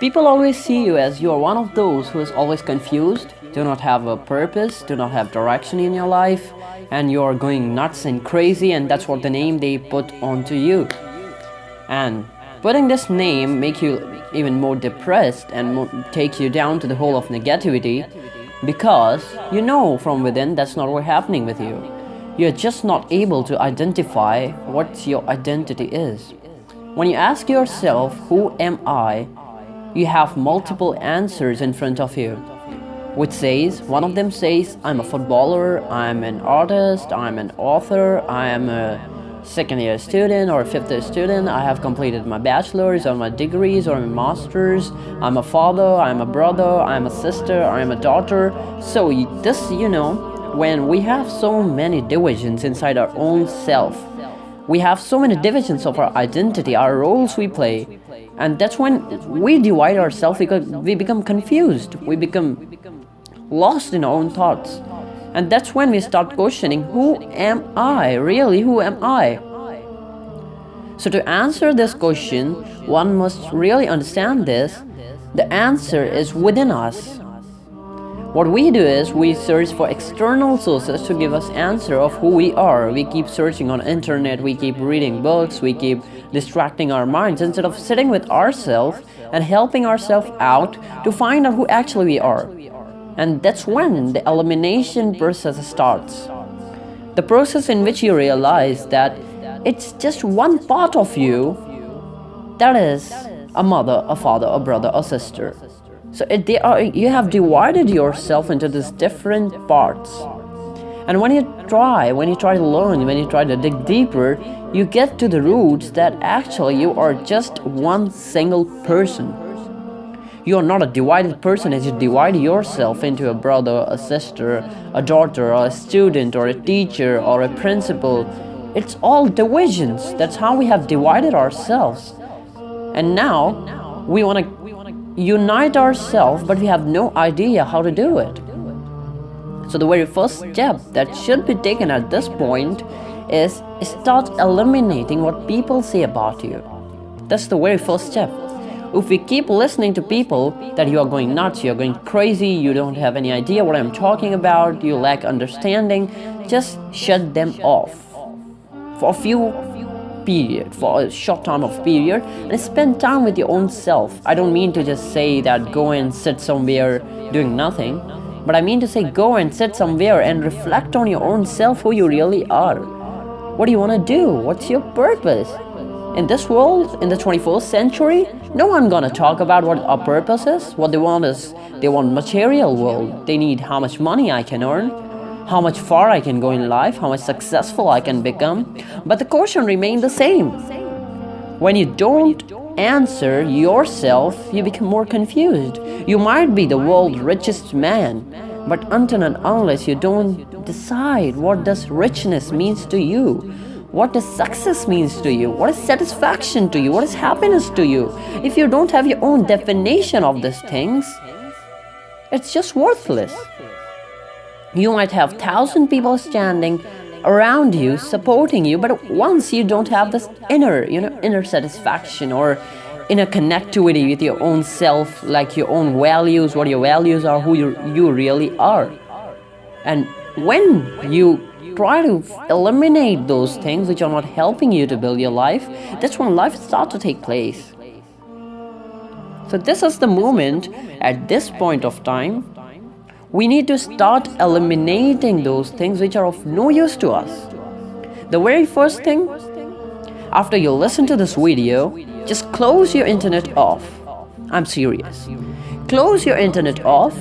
People always see you as you are one of those who is always confused, do not have a purpose, do not have direction in your life, and you are going nuts and crazy, and that's what the name they put onto you. And putting this name make you even more depressed and take you down to the hole of negativity, because you know from within that's not what's happening with you. You're just not able to identify what your identity is. When you ask yourself, who am I? You have multiple answers in front of you, which says, one of them says, I'm a footballer, I'm an artist, I'm an author, I am a second year student or a fifth year student, I have completed my bachelor's or my degrees or my master's, I'm a father, I'm a brother, I'm a sister, I'm a daughter. So when we have so many divisions inside our own self, we have so many divisions of our identity, our roles we play, and that's when we divide ourselves because we become confused, we become lost in our own thoughts. And that's when we start questioning, who am I? Really, who am I? So to answer this question, one must really understand this. The answer is within us. What we do is we search for external sources to give us answer of who we are. We keep searching on internet, we keep reading books, we keep distracting our minds instead of sitting with ourselves and helping ourselves out to find out who actually we are. And that's when the elimination process starts. The process in which you realize that it's just one part of you, that is a mother, a father, a brother, a sister. So you have divided yourself into these different parts. And when you try to learn, when you try to dig deeper, you get to the roots that actually you are just one single person. You are not a divided person as you divide yourself into a brother, a sister, a daughter, or a student, or a teacher, or a principal. It's all divisions. That's how we have divided ourselves. And now we want to unite ourselves, but we have no idea how to do it. So the very first step that should be taken at this point is start eliminating what people say about you. That's the very first step. If we keep listening to people that you are going nuts, you're going crazy, you don't have any idea what I'm talking about, you lack understanding, just shut them off for a short time of period, and spend time with your own self. I don't mean to just say that go and sit somewhere doing nothing, but I mean to say go and sit somewhere and reflect on your own self, who you really are. What do you want to do? What's your purpose? In this world, in the 21st century, no one gonna talk about what our purpose is. What they want is, they want material world. They need how much money I can earn, how much far I can go in life, how much successful I can become. But the question remains the same. When you don't answer yourself, you become more confused. You might be the world's richest man, but until and unless you don't decide what does richness means to you, what does success means to you, what is satisfaction to you, what is happiness to you, if you don't have your own definition of these things, it's just worthless. You might have 1,000 people standing around you, supporting you, but once you don't have this inner satisfaction or inner connectivity with your own self, like your own values, what your values are, who you really are. And when you try to eliminate those things which are not helping you to build your life, that's when life starts to take place. So this is the moment, at this point of time, we need to start eliminating those things which are of no use to us. The very first thing, after you listen to this video, just close your internet off. I'm serious. Close your internet off,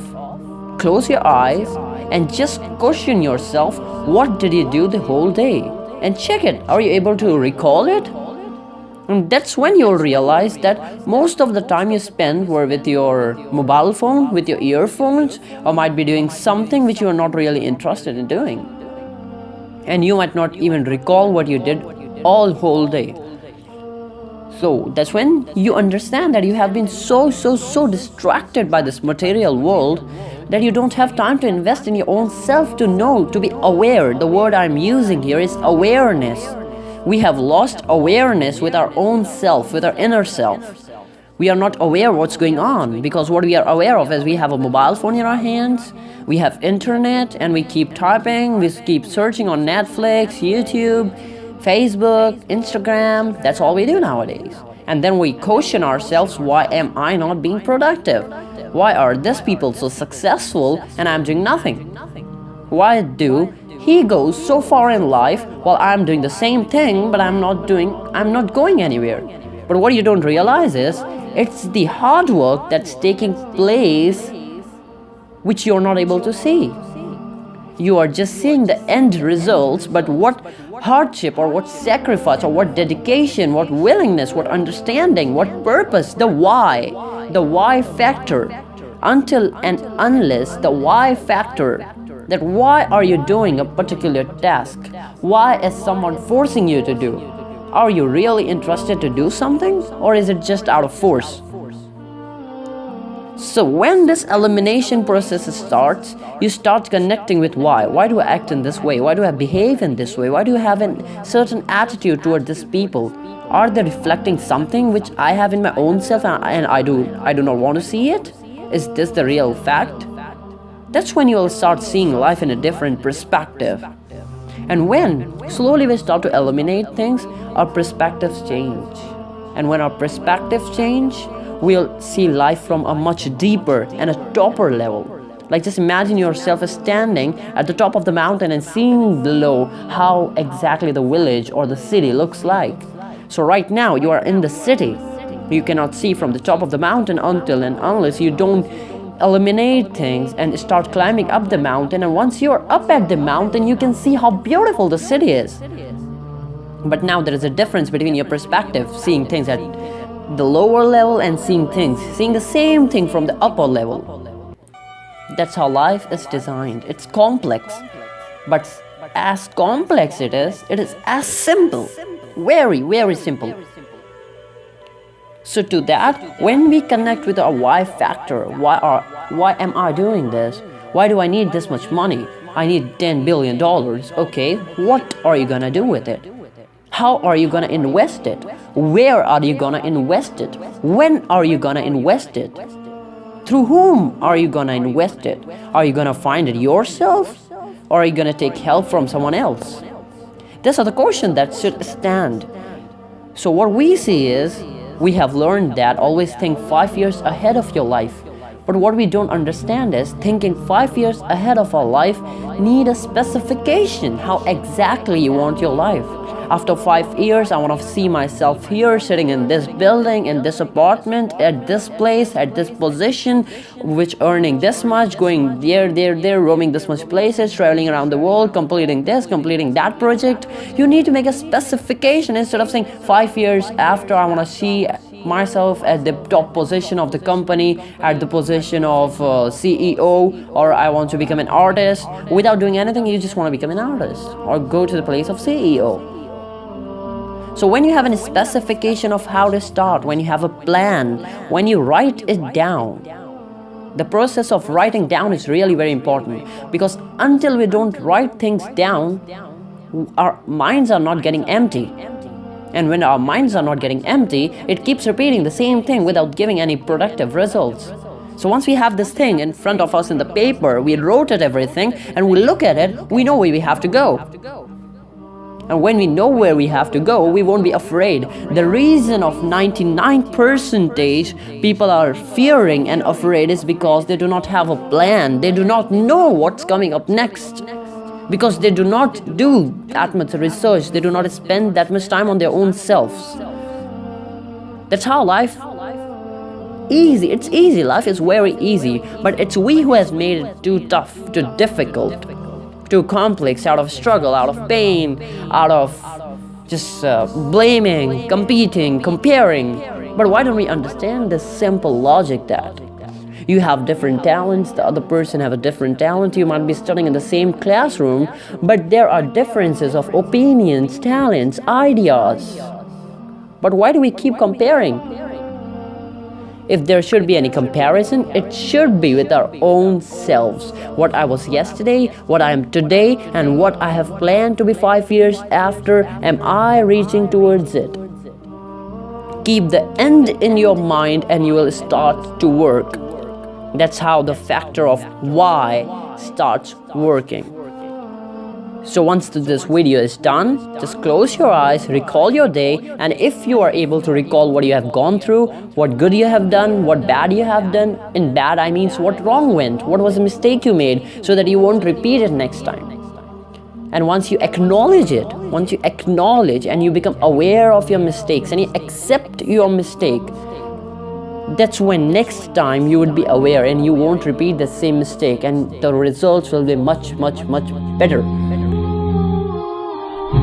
close your eyes, and just question yourself, what did you do the whole day? And check it. Are you able to recall it? And that's when you'll realize that most of the time you spend were with your mobile phone, with your earphones, or might be doing something which you are not really interested in doing. And you might not even recall what you did all whole day. So that's when you understand that you have been so distracted by this material world that you don't have time to invest in your own self, to know, to be aware. The word I'm using here is awareness. We have lost awareness with our own self, with our inner self. We are not aware what's going on, because what we are aware of is we have a mobile phone in our hands, we have internet, and we keep typing, we keep searching on Netflix, YouTube, Facebook, Instagram. That's all we do nowadays. And then we question ourselves, why am I not being productive? Why are these people so successful and I'm doing nothing? Why do he goes so far in life while I'm doing the same thing, but I'm not going anywhere? But what you don't realize is it's the hard work that's taking place which you're not able to see. You are just seeing the end results, but what hardship or what sacrifice or what dedication, what willingness, what understanding, what purpose, the why factor, until and unless the why factor, that why are you doing a particular task? Why is someone forcing you to do? Are you really interested to do something, or is it just out of force? So when this elimination process starts, you start connecting with why. Why do I act in this way? Why do I behave in this way? Why do I have a certain attitude toward these people? Are they reflecting something which I have in my own self and I do not want to see it? Is this the real fact? That's when you will start seeing life in a different perspective. And when slowly we start to eliminate things, our perspectives change. And when our perspectives change, we'll see life from a much deeper and a topper level. Like, just imagine yourself as standing at the top of the mountain and seeing below how exactly the village or the city looks like. So right now you are in the city. You cannot see from the top of the mountain until and unless you don't eliminate things and start climbing up the mountain. And once you're up at the mountain, you can see how beautiful the city is. But now there is a difference between your perspective, seeing things at the lower level, and seeing the same thing from the upper level. That's how life is designed. It's complex, but as complex it is as simple. Very, very simple. So to that, when we connect with our why factor, why am I doing this? Why do I need this much money? I need $10 billion. Okay, what are you gonna do with it? How are you gonna invest it? Where are you gonna invest it? When are you gonna invest it? Through whom are you gonna invest it? Are you gonna find it yourself? Or are you gonna take help from someone else? These are the questions that should stand. So what we see is, we have learned that always think 5 years ahead of your life. But what we don't understand is, thinking 5 years ahead of our life need a specification, how exactly you want your life. After 5 years, I want to see myself here, sitting in this building, in this apartment, at this place, at this position, which earning this much, going there, roaming this much places, traveling around the world, completing this, completing that project. You need to make a specification instead of saying 5 years after I want to see myself at the top position of the company, at the position of CEO, or I want to become an artist. Without doing anything, you just want to become an artist or go to the place of CEO. So when you have a specification of how to start, when you have a plan, when you write it down, the process of writing down is really very important, because until we don't write things down, our minds are not getting empty. And when our minds are not getting empty, it keeps repeating the same thing without giving any productive results. So once we have this thing in front of us in the paper, we wrote it everything, and we look at it, we know where we have to go. And when we know where we have to go, we won't be afraid. The reason of 99% people are fearing and afraid is because they do not have a plan. They do not know what's coming up next. Because they do not do that much research. They do not spend that much time on their own selves. That's how life easy. It's easy. Life is very easy. But it's we who has made it too tough, too difficult, too complex, out of struggle, out of pain, out of just blaming, competing, comparing. But why don't we understand this simple logic that you have different talents, the other person have a different talent, you might be studying in the same classroom, but there are differences of opinions, talents, ideas. But why do we keep comparing? If there should be any comparison, it should be with our own selves. What I was yesterday, what I am today, and what I have planned to be 5 years after, am I reaching towards it? keep the end in your mind and you will start to work. That's how the factor of why starts working. So once this video is done, just close your eyes, recall your day, and if you are able to recall what you have gone through, what good you have done, what bad you have done, in bad I mean what wrong went, what was a mistake you made, so that you won't repeat it next time. And once you acknowledge it, and you become aware of your mistakes and you accept your mistake, that's when next time you would be aware and you won't repeat the same mistake, and the results will be much better.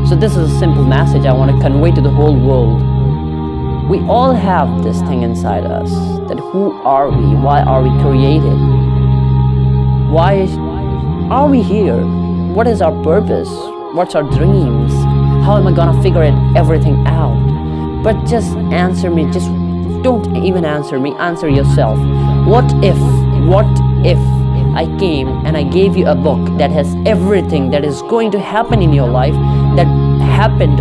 So this is a simple message I want to convey to the whole world. We all have this thing inside us, that who are we? Why are we created? Why are we here? What is our purpose? What's our dreams? How am I gonna figure everything out? But just answer me, just don't even answer me, answer yourself. What if I came and I gave you a book that has everything that is going to happen in your life, that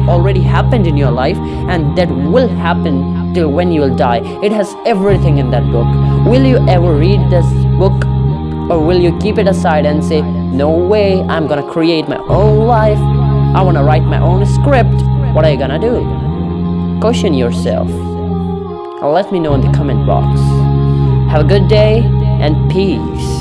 already happened in your life, and that will happen till when you will die? It has everything in that book. Will you ever read this book, or will you keep it aside and say, no way, I'm gonna create my own life, I wanna write my own script? What are you gonna do? Question yourself. Let me know in the comment box. Have a good day and peace.